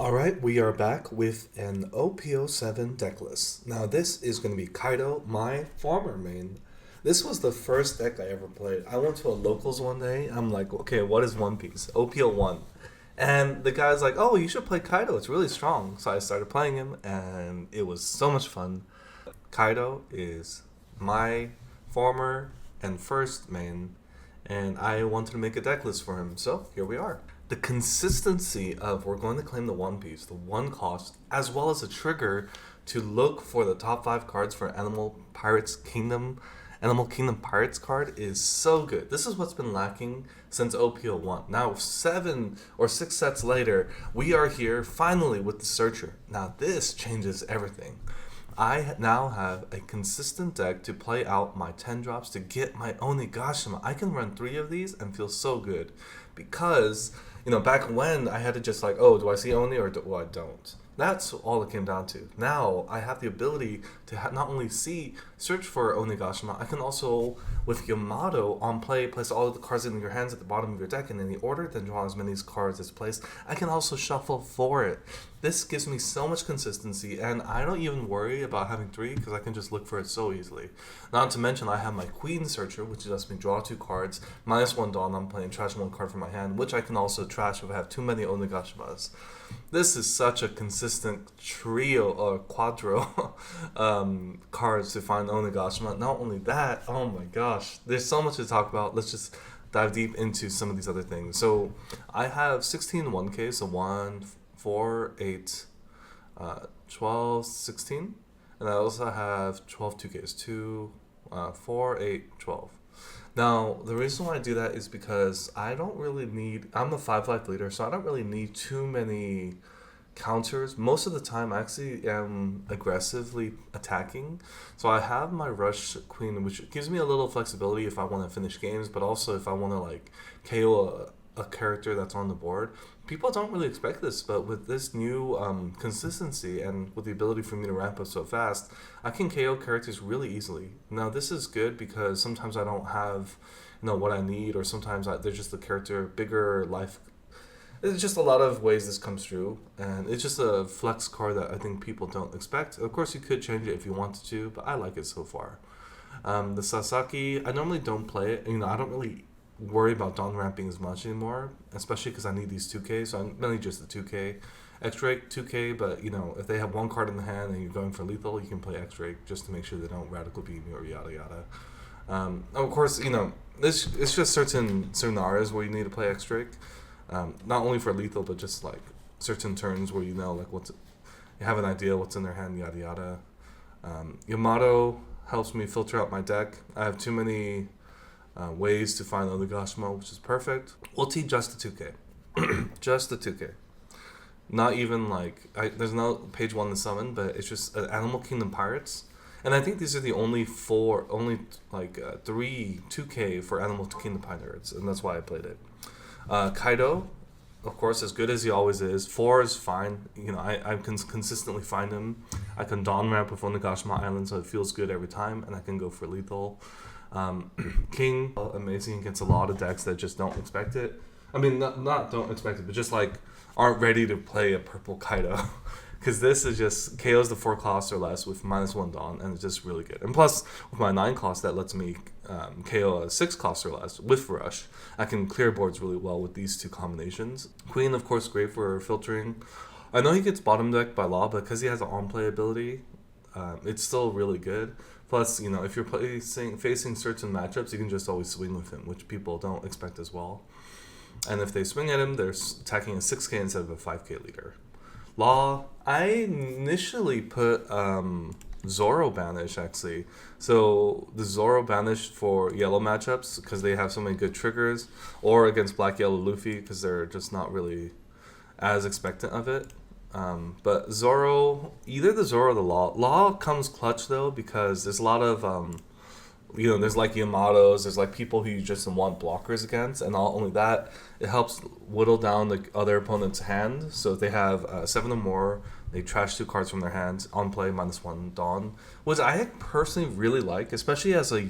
Alright, we are back with an OP07 deck list. Now this is going to be Kaido, my former main. This was the first deck I ever played. I went to a locals one day. I'm like, okay, what is One Piece? OP01. And the guy's like, oh, you should play Kaido. It's really strong. So I started playing him, and it was so much fun. Kaido is my former and first main, and I wanted to make a deck list for him. So here we are. The consistency of we're going to claim the One Piece, the one cost, as well as a trigger to look for the top 5 cards for Animal Kingdom Pirates card is so good. This is what's been lacking since OP01. Now 7 or 6 sets later, we are here finally with the Searcher. Now this changes everything. I now have a consistent deck to play out my 10 drops to get my Onigashima. I can run 3 of these and feel so good because, back when I had to just like, oh, do I see Oni or do I don't? That's all it came down to. Now I have the ability to not only search for Onigashima, I can also, with Yamato on play, place all of the cards in your hands at the bottom of your deck in any order, then draw as many cards as placed. I can also shuffle for it. This gives me so much consistency, and I don't even worry about having 3 because I can just look for it so easily. Not to mention I have my Queen Searcher, which lets me draw 2 cards, -1 Dawn, I'm playing trash 1 card from my hand, which I can also trash if I have too many Onigashimas. This is such a consistent trio or quadro cards to find Onigashima. Not only that, oh my gosh, there's so much to talk about. Let's just dive deep into some of these other things. So I have 16 1K, so 1, 4, 8, 12, 16. And I also have 12 2Ks, 2, 4, 8, 12. Now, the reason why I do that is because I'm a 5 life leader, so I don't really need too many counters. Most of the time, I actually am aggressively attacking. So I have my Rush Queen, which gives me a little flexibility if I want to finish games, but also if I want to KO a character that's on the board. People don't really expect this, but with this new consistency and with the ability for me to ramp up so fast, I can KO characters really easily. Now this is good because sometimes I don't have what I need, or sometimes there's just the character bigger life. It's just a lot of ways this comes through, and it's just a flex card that I think people don't expect. Of course you could change it if you wanted to, but I like it so far. The Sasaki, I normally don't play it. I don't really worry about Dawn ramping as much anymore, especially because I need these 2K, so I'm mainly just the 2K. X-Drake 2K, but if they have 1 card in the hand and you're going for lethal, you can play X-Drake just to make sure they don't radical beam you or yada yada. Of course, it's just certain scenarios where you need to play X-Drake, not only for lethal, but just like certain turns where you have an idea what's in their hand, yada yada. Yamato helps me filter out my deck. I have too many ways to find Onigashima, which is perfect. Ulti just the 2K. Just the 2K. Not even there's no page 1 to summon, but it's just Animal Kingdom Pirates. And I think these are the only 3 2K for Animal Kingdom Pirates, and that's why I played it. Kaido, of course, as good as he always is. 4 is fine. I can consistently find him. I can Dawn ramp with Onigashima Island, so it feels good every time, and I can go for lethal. King, amazing against a lot of decks that just don't expect it. I mean, not don't expect it, but just aren't ready to play a purple Kaido. Because this is just KOs the 4 costs or less with -1 Dawn, and it's just really good. And plus, with my 9 cost, that lets me KO a 6 costs or less with Rush. I can clear boards really well with these 2 combinations. Queen, of course, great for filtering. I know he gets bottom decked by law, but because he has an on-play ability, it's still really good. Plus, if you're facing certain matchups, you can just always swing with him, which people don't expect as well. And if they swing at him, they're attacking a 6K instead of a 5K leader. Law, I initially put Zoro banish, actually. So the Zoro banish for yellow matchups because they have so many good triggers, or against black, yellow, Luffy because they're just not really as expectant of it. But Zoro, either the Zoro or the Law. Law comes clutch though because there's a lot of there's Yamatos, there's people who you just want blockers against, and not only that, it helps whittle down the other opponent's hand. So if they have 7 or more, They trash 2 cards from their hands. On play, -1 Dawn. Which I personally really like, especially as a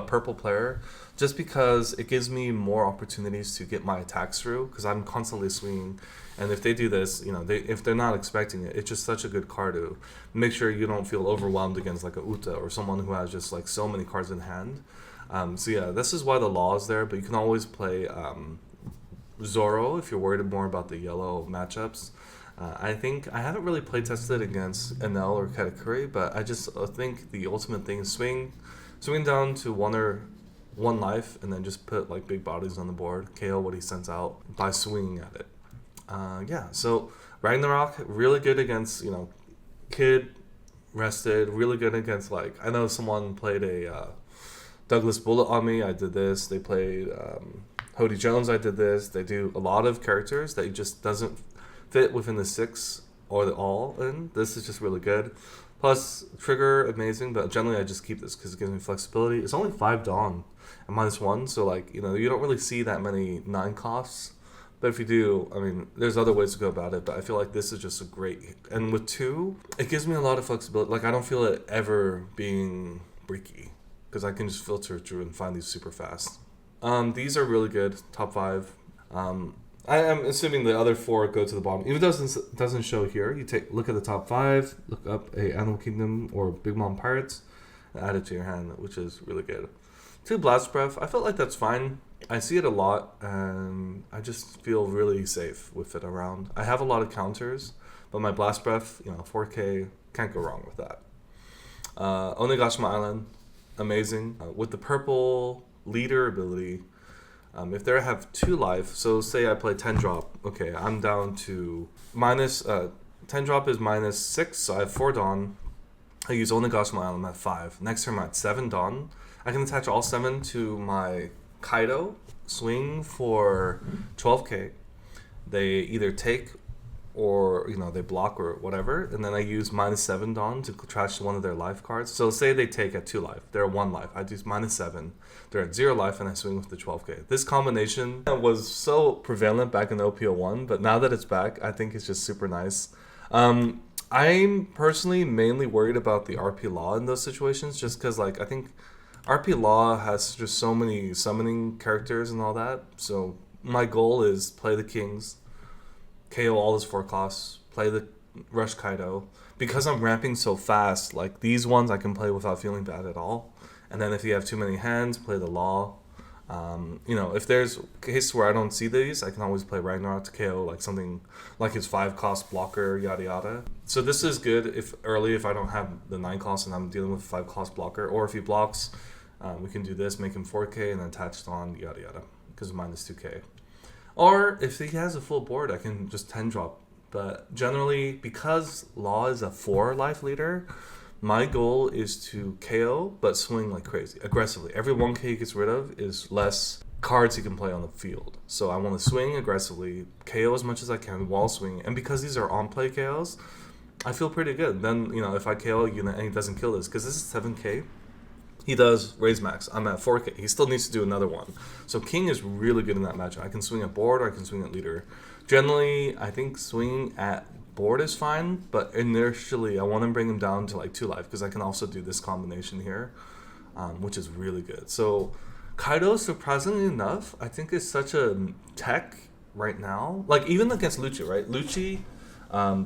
purple player, just because it gives me more opportunities to get my attacks through, because I'm constantly swinging. And if they do this, if they're not expecting it, it's just such a good card to make sure you don't feel overwhelmed against like a Uta or someone who has just like so many cards in hand. So yeah, this is why the law is there, but you can always play Zoro if you're worried more about the yellow matchups. I think I haven't really play tested against Anel or Katakuri, but I just think the ultimate thing is swing down to one life, and then just put like big bodies on the board, KO what he sends out by swinging at it. Yeah, so Ragnarok, really good against, Kid, rested, really good against, like, I know someone played a Douglas Bullet on me, I did this. They played Hody Jones, I did this. They do a lot of characters that just doesn't fit within the 6 or the all in. This is just really good. Plus, trigger, amazing, but generally I just keep this because it gives me flexibility. It's only 5 Dawn and -1, so like, you don't really see that many 9 costs. But if you do, I mean, there's other ways to go about it, but I feel like this is just a great... And with 2, it gives me a lot of flexibility. Like, I don't feel it ever being breaky, because I can just filter through and find these super fast. These are really good, top 5. I am assuming the other 4 go to the bottom. If it doesn't show here, you look at the top 5, look up a Animal Kingdom or Big Mom Pirates, and add it to your hand, which is really good. 2 Blast Breath, I felt like that's fine. I see it a lot, and I just feel really safe with it around. I have a lot of counters, but my Blast Breath, 4K, can't go wrong with that. Onigashima Island, amazing. With the purple leader ability, if they have 2 life, so say I play 10 drop, okay, I'm down to 10 drop is -6, so I have 4 Dawn. I use Onigashima Island at 5. Next turn I'm at 7 Dawn. I can attach all 7 to my Kaido, swing for 12k. They either take or they block or whatever, and then I use -7 Dawn to trash one of their life cards. So say they take at 2 life, they're at 1 life, I do -7, they're at 0 life, and I swing with the 12k. This combination was so prevalent back in OP01, but now that it's back, I think it's just super nice. I'm personally mainly worried about the RP Law in those situations, just because like I think RP Law has just so many summoning characters and all that. So my goal is play the Kings, KO all his 4 costs, play the Rush Kaido. Because I'm ramping so fast, like these ones I can play without feeling bad at all. And then if you have too many hands, play the Law. If there's cases where I don't see these, I can always play Ragnarok to KO like something like his 5 cost blocker, yada yada. So this is good if I don't have the 9 cost and I'm dealing with 5 cost blocker, or if he blocks, we can do this, make him 4k and then attach on yada yada because of -2k. Or if he has a full board, I can just 10 drop. But generally, because Law is a 4 life leader, my goal is to KO, but swing like crazy, aggressively. Every 1k he gets rid of is less cards he can play on the field. So I want to swing aggressively, KO as much as I can while swinging. And because these are on-play KOs, I feel pretty good. Then, if I KO a unit and he doesn't kill this, because this is 7k, he does raise max. I'm at 4k. He still needs to do another one. So King is really good in that matchup. I can swing at board or I can swing at leader. Generally, I think swinging at board is fine, but initially I want to bring him down to like 2 life because I can also do this combination here, which is really good. So Kaido, surprisingly enough, I think is such a tech right now. Like even against Lucci, right? Lucci,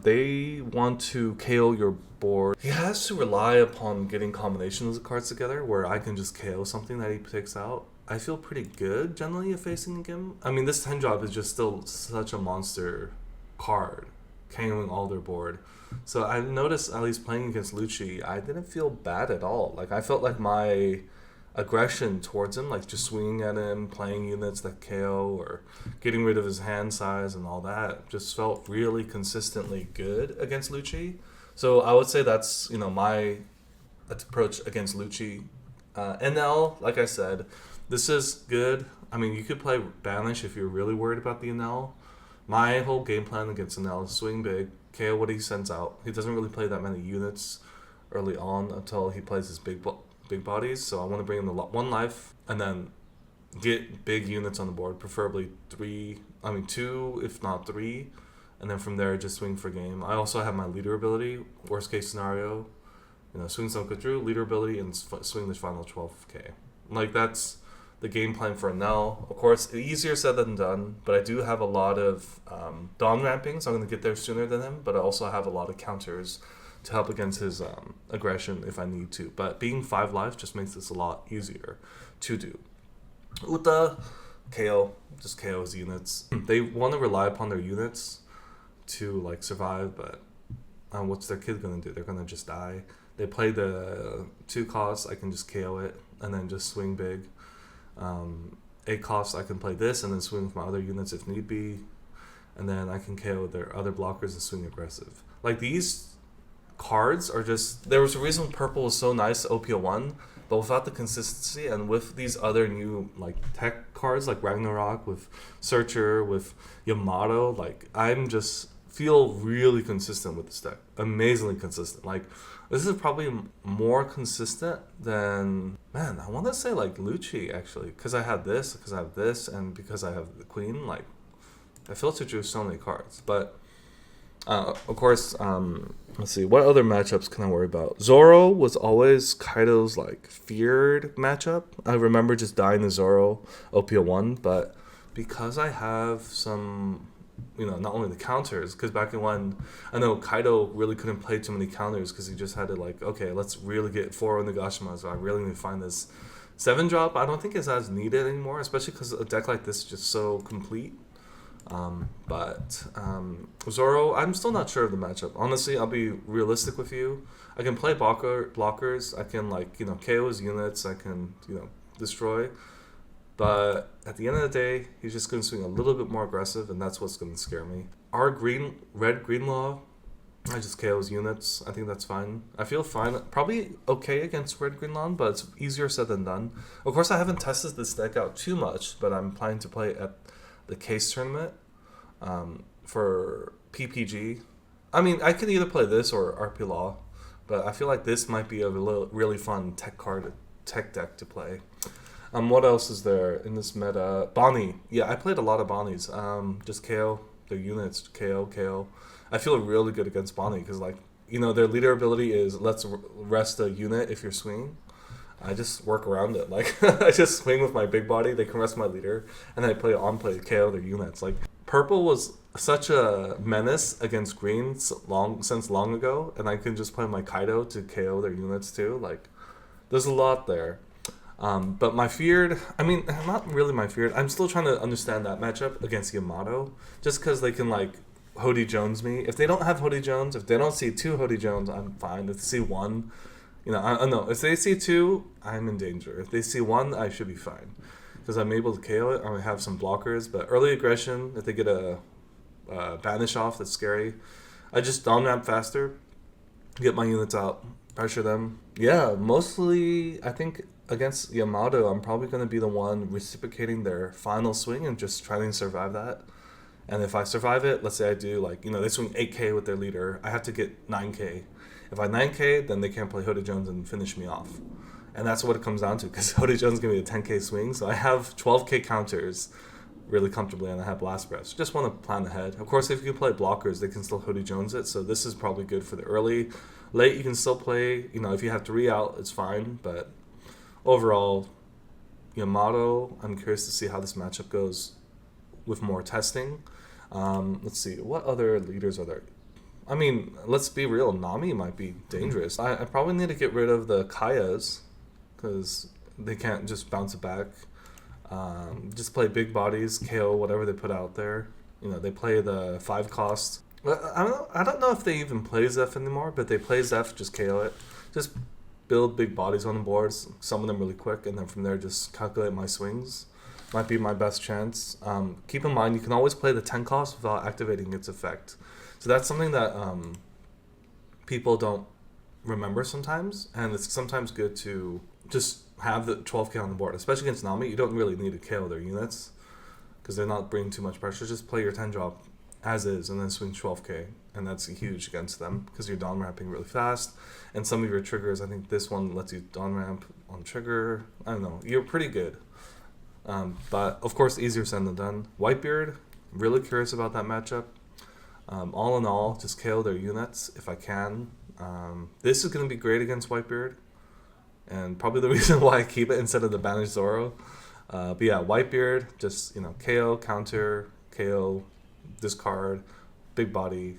they want to KO your board. He has to rely upon getting combinations of cards together where I can just KO something that he takes out. I feel pretty good generally if facing him. I mean, this 10 drop is just still such a monster card, KOing all their board. So I noticed, at least playing against Lucci, I didn't feel bad at all. Like I felt like my aggression towards him, like just swinging at him, playing units that KO or getting rid of his hand size and all that, just felt really consistently good against Lucci. So I would say that's my approach against Lucci. Anel, like I said, this is good. I mean, you could play Banish if you're really worried about the Anel. My whole game plan against Anel is swing big, KO what he sends out. He doesn't really play that many units early on until he plays his big bodies. So I want to bring in the 1 life and then get big units on the board, preferably 2, if not 3. and then from there just swing for game. I also have my leader ability. Worst case scenario, swing some Kudru, leader ability, and swing the final 12k. Like, that's the game plan for Anel. Of course, easier said than done, but I do have a lot of Dawn ramping, so I'm going to get there sooner than him, but I also have a lot of counters to help against his aggression if I need to. But being 5 life just makes this a lot easier to do. Uta, KO, just KO his units. They want to rely upon their units to like survive, but what's their kid going to do? They're going to just die. They play the 2 costs, I can just KO it, and then just swing big. 8 costs, I can play this and then swing with my other units if need be, and then I can KO their other blockers and swing aggressive. Like, these cards are just, there was a reason purple was so nice OP01, but without the consistency and with these other new like tech cards like Ragnarok, with Searcher, with Yamato, like, I'm just feel really consistent with this deck. Amazingly consistent. Like, this is probably more consistent than, man, I want to say like Lucci, actually, because I have this, and because I have the queen. Like, I filter through so many cards. But of course, let's see, what other matchups can I worry about? Zoro was always Kaido's like feared matchup. I remember just dying to Zoro OP01, but because I have some, not only the counters, because back in when, I know Kaido really couldn't play too many counters because he just had to like, okay, let's really get 4 Onigashima, so I really need to find this 7 drop. I don't think it's as needed anymore, especially because a deck like this is just so complete. But Zoro, I'm still not sure of the matchup. Honestly, I'll be realistic with you. I can play blockers, I can like, KO his units, I can, destroy. But at the end of the day, he's just going to swing a little bit more aggressive, and that's what's going to scare me. Our red-green law, I just KO his units. I think that's fine. I feel fine. Probably okay against red-green law, but it's easier said than done. Of course, I haven't tested this deck out too much, but I'm planning to play at the case tournament for PPG. I mean, I could either play this or RP Law, but I feel like this might be a really fun tech deck to play. What else is there in this meta? Bonnie. Yeah, I played a lot of Bonnies. Just KO their units. KO. I feel really good against Bonnie because, like, their leader ability is let's rest a unit if you're swinging. I just work around it. Like, I just swing with my big body. They can rest my leader, and then I play on-play KO their units. Like, purple was such a menace against green since long ago, and I can just play my Kaido to KO their units too. Like, there's a lot there. But my feared, not really my feared, I'm still trying to understand that matchup against Yamato, just because they can, like, Hody Jones me. If they don't have Hody Jones, if they don't see 2 Hody Jones, I'm fine. If they see 1, I know, if they see 2, I'm in danger. If they see 1, I should be fine, because I'm able to KO it. I have some blockers, but early aggression, if they get a banish off, that's scary. I just down ramp faster, get my units out, pressure them. Yeah, mostly, I think, against Yamato, I'm probably going to be the one reciprocating their final swing and just trying to survive that. And if I survive it, let's say I do, like, they swing 8k with their leader, I have to get 9k. If I 9k, then they can't play Hody Jones and finish me off. And that's what it comes down to, because Hody Jones is going to be a 10k swing, so I have 12k counters really comfortably, and I have blast breaths. Just want to plan ahead. Of course, if you play blockers, they can still Hody Jones it, so this is probably good for the early. Late, you can still play, if you have 3 out, it's fine, but overall, Yamato, I'm curious to see how this matchup goes with more testing. Let's see, what other leaders are there? Let's be real, Nami might be dangerous. I probably need to get rid of the Kayas, because they can't just bounce it back. Just play big bodies, KO whatever they put out there. They play the 5 cost. I don't know if they even play Zeph anymore, but they play Zeph, just KO it. Just build big bodies on the boards, summon them really quick, and then from there just calculate my swings. Might be my best chance. Keep in mind, you can always play the 10 cost without activating its effect. So that's something that people don't remember sometimes, and it's sometimes good to just have the 12k on the board, especially against Nami. You don't really need to KO their units because they're not bringing too much pressure. Just play your 10 drop as is and then swing 12k, and that's huge against them because you're dawn ramping really fast. And some of your triggers, I think this one lets you dawn ramp on trigger. I don't know, you're pretty good. But of course, easier said than done. Whitebeard, really curious about that matchup. All in all, just KO their units if I can. This is going to be great against Whitebeard, and probably the reason why I keep it instead of the banished Zoro. But yeah, Whitebeard, just, you know, KO, counter, KO, discard, big body,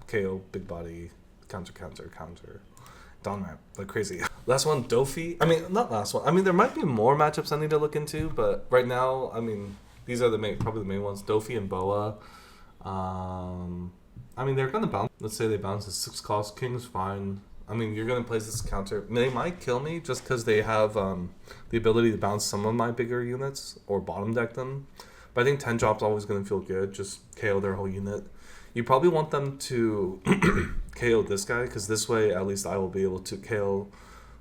KO, big body, counter, counter, counter. Dawn Ramp, like crazy. Last one, Dofi. I mean, not last one. I mean, there might be more matchups I need to look into, but right now, I mean, these are the main, probably the main ones. Dofi and Boa. I mean, they're gonna bounce. Let's say they bounce a 6 cost. King's fine. I mean, you're gonna place this counter. They might kill me just because they have the ability to bounce some of my bigger units or bottom deck them. But I think 10 drop's always gonna feel good. Just KO their whole unit. You probably want them to KO this guy, because this way at least I will be able to KO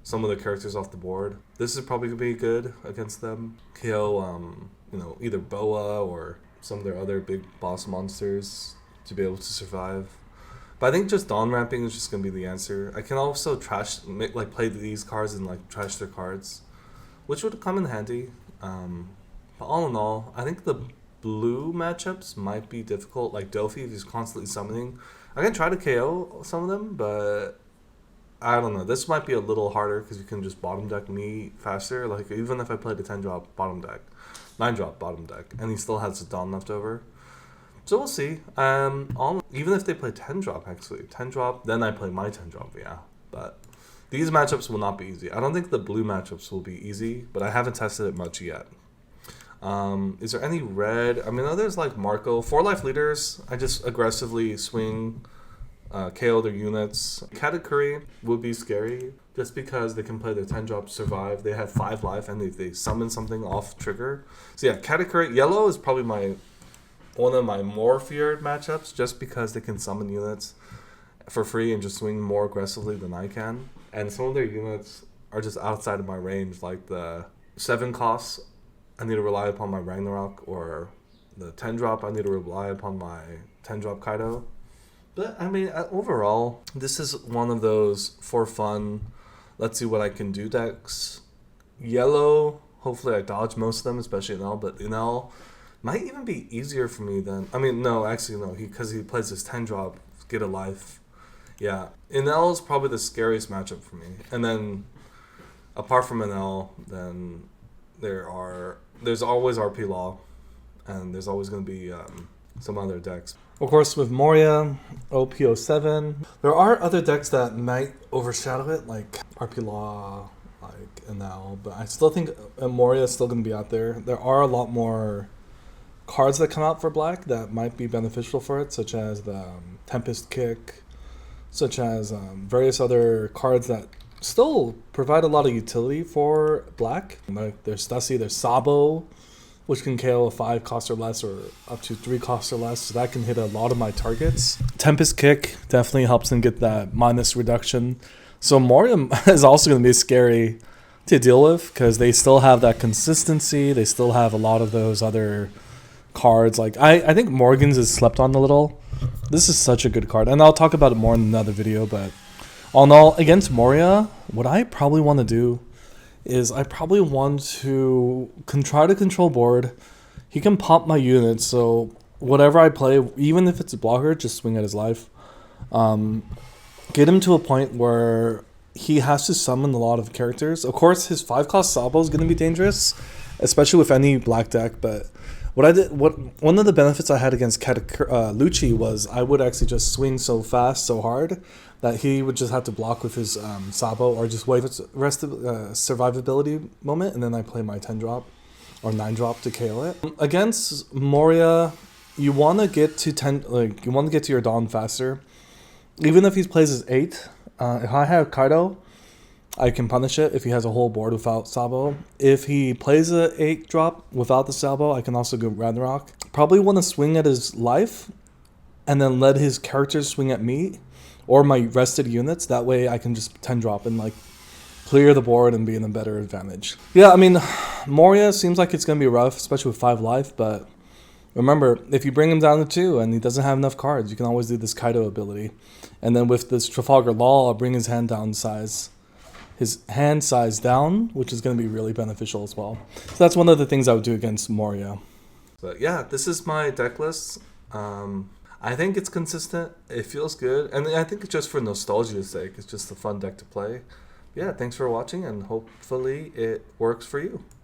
some of the characters off the board. This is probably going to be good against them. KO, you know, either Boa or some of their other big boss monsters to be able to survive. But I think just Dawn Ramping is just going to be the answer. I can also play these cards and like trash their cards, which would come in handy. But all in all, I think the blue matchups might be difficult, like Dofi if he's constantly summoning. I can try to KO some of them, but I don't know. This might be a little harder because you can just bottom deck me faster. Like even if I played a 10 drop bottom deck, 9 drop bottom deck, and he still has a Dawn left over. So we'll see. Even if they play 10 drop, actually 10 drop, then I play my 10 drop. Yeah, but these matchups will not be easy. I don't think the blue matchups will be easy, but I haven't tested it much yet. Is there any red? I mean, there's like Marco. 4 life leaders, I just aggressively swing, KO their units. Katakuri would be scary just because they can play their 10 drop, survive. They have 5 life, and if they summon something off trigger. So yeah, Katakuri. Yellow is probably one of my more feared matchups just because they can summon units for free and just swing more aggressively than I can. And some of their units are just outside of my range, like the 7 costs. I need to rely upon my Ragnarok, or the 10 drop, I need to rely upon my 10 drop Kaido. But I mean, overall, this is one of those for fun, let's see what I can do decks. Yellow, hopefully I dodge most of them, especially Anel, but Anel might even be easier for me than, I mean, no, actually no, because he plays this 10 drop, get a life. Yeah, Anel is probably the scariest matchup for me. And then, apart from Anel, then there's always RP Law, and there's always going to be some other decks. Of course, with Moria, OP07, there are other decks that might overshadow it, like RP Law, like Anel, but I still think Moria is still going to be out there. There are a lot more cards that come out for black that might be beneficial for it, such as the Tempest Kick, such as various other cards that still provide a lot of utility for black. Like there's Stussy, there's Sabo, which can KO a 5 cost or less, or up to 3 costs or less, so that can hit a lot of my targets. Tempest Kick definitely helps them get that minus reduction. So Moria is also going to be scary to deal with because they still have that consistency. They still have a lot of those other cards. Like I think Morgan's is slept on a little. This is such a good card, and I'll talk about it more in another video, but all in all, against Moria, what I probably want to do is I probably want to try to control board. He can pop my units, so whatever I play, even if it's a blocker, just swing at his life. Get him to a point where he has to summon a lot of characters. Of course, his 5 cost Sabo is going to be dangerous, especially with any black deck, but one of the benefits I had against Lucci was I would actually just swing so fast, so hard, that he would just have to block with his Sabo, or just wait for the rest of survivability moment, and then I play my 10 drop or 9 drop to KO it. Against Moria, you want to get to 10, like you want to get to your Dawn faster. Even if he plays his 8, if I have Kaido, I can punish it if he has a whole board without Sabo. If he plays a 8 drop without the Sabo, I can also go Ragnarok. Probably want to swing at his life and then let his characters swing at me or my rested units. That way I can just 10 drop and like clear the board and be in a better advantage. Yeah, I mean, Moria seems like it's going to be rough, especially with 5 life, but remember, if you bring him down to 2 and he doesn't have enough cards, you can always do this Kaido ability. And then with this Trafalgar Law, I'll bring his hand size down, which is going to be really beneficial as well. So that's one of the things I would do against Moria. But yeah, this is my deck list. I think it's consistent. It feels good, and I think it's just for nostalgia's sake. It's just a fun deck to play. Yeah, thanks for watching, and hopefully it works for you.